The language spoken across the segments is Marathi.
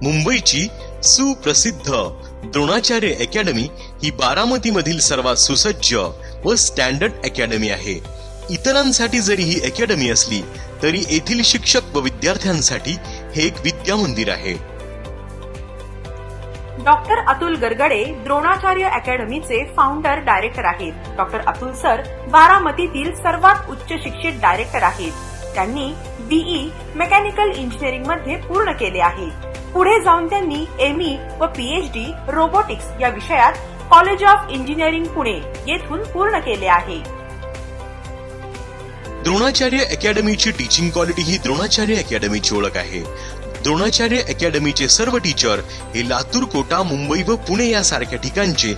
मुंबईची सुप्रसिद्ध द्रोणाचार्य अकॅडमी ही बारामतीमधील सर्वात सुसज्ज व स्टँडर्ड अकॅडमी आहे। इतरांसाठी जरी ही अकॅडमी असली तरी येथील शिक्षक व विद्यार्थ्यांसाठी हे एक विद्या मंदिर आहे। डॉक्टर अतुल गरगडे द्रोणाचार्य अकॅडमीचे फाउंडर डायरेक्टर आहेत। डॉक्टर अतुल सर बारामतीतील सर्वात उच्च शिक्षित डायरेक्टर आहेत। त्यांनी बीई मेकॅनिकल इंजिनिअरिंग मध्ये पूर्ण केले आहे। पुढे जाऊन त्यांनी एमई व पीएचडी रोबोटिक्स या विषयात कॉलेज ऑफ इंजिनिअरिंग पुणे येथून पूर्ण केले आहे। द्रोणाचार्य अकॅडमीची टीचिंग क्वालिटी ही द्रोणाचार्य अकॅडमीची ओळख आहे। द्रोणाचार्य अकॅडमीचे सर्व टीचर हे लातूर, कोटा, मुंबई व पुणे यासारख्या ठिकाणचे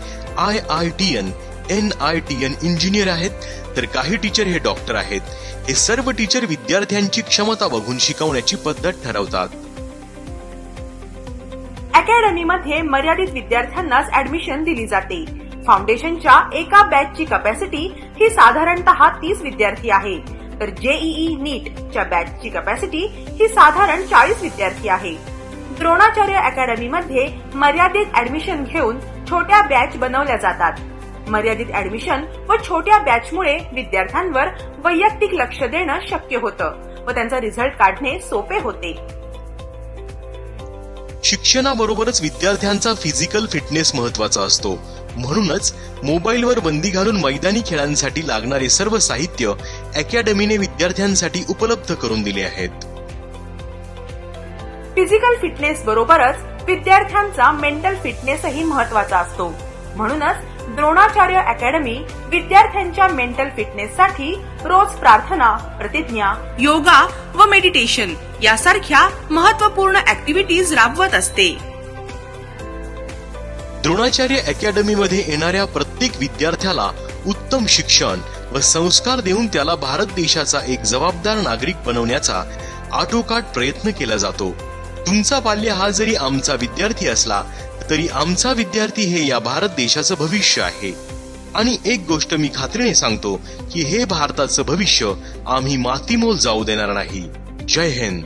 IITN, NITN इंजिनियर आहेत, तर काही टीचर हे डॉक्टर आहेत। हे सर्व टीचर विद्यार्थ्यांची क्षमता बघून शिकवण्याची पद्धत ठरवतात। अकॅडमीमध्ये मर्यादित विद्यार्थ्यांनाच ऍडमिशन दिली जाते। फाउंडेशनच्या एका बॅचची कॅपॅसिटी ही साधारणतः 30 विद्यार्थी आहे, तर जेईई नीटच्या बॅचची कॅपॅसिटी ही साधारण 40 विद्यार्थी आहे। द्रोणाचार्य अकॅडमीमध्ये मर्यादित ऍडमिशन घेऊन छोट्या बॅच बनवल्या जातात। मर्यादित ऍडमिशन व छोट्या बॅचमुळे विद्यार्थ्यांवर वैयक्तिक लक्ष देणं शक्य होतं व त्यांचा रिझल्ट काढणे सोपे होते। शिक्षणाबरोबरच विद्यार्थ्यांचा फिजिकल फिटनेस महत्वाचा असतो। म्हणूनच मोबाईलवर बंदी घालून मैदानी खेळांसाठी लागणारे सर्व साहित्य अकॅडमीने विद्यार्थ्यांसाठी उपलब्ध करून दिले आहेत। फिजिकल फिटनेस बरोबरच विद्यार्थ्यांचा मेंटल फिटनेसही महत्वाचा असतो। म्हणूनच द्रोणाचार्य अकॅडमी विद्यार्थ्यांच्या मेंटल फिटनेससाठी रोज प्रार्थना, प्रतिज्ञा, योगा व मेडिटेशन यासारख्या महत्त्वपूर्ण ऍक्टिव्हिटीज राबवत असते। द्रोणाचार्य अकॅडमीमध्ये येणाऱ्या प्रत्येक विद्यार्थ्याला उत्तम शिक्षण व संस्कार देऊन त्याला भारत देशाचा एक जबाबदार नागरिक बनवण्याचा आटोकाट प्रयत्न केला जातो। तुमचा बाल्य हा जरी आमचा विद्यार्थी असला तरी आमचा विद्यार्थी हे या भारत देशाचं भविष्य आहे। आणि एक गोष्ट मी खात्रीने सांगतो की हे भारताचं भविष्य आम्ही मातीमोल जाऊ देणार नाही। जय हिंद।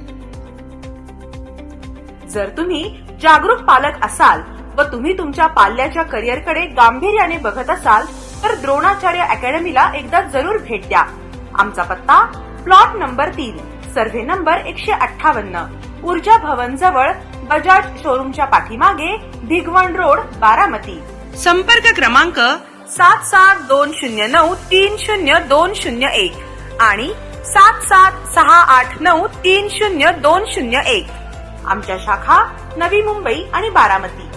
जर तुम्ही जागरूक पालक असाल व तुम्ही तुमच्या पाल्याच्या करिअरकडे गांभीर्याने बघत असाल तर द्रोणाचार्य अकॅडमीला एकदा जरूर भेट द्या। आमचा पत्ता प्लॉट नंबर 3, सर्व्हे नंबर 158, ऊर्जा भवन जवळ, बजाज शोरूमच्या पाठीमागे, भिगवण रोड, बारामती। संपर्क क्रमांक 7720930201 आणि 7768930201। आमच्या शाखा नवी मुंबई आणि बारामती।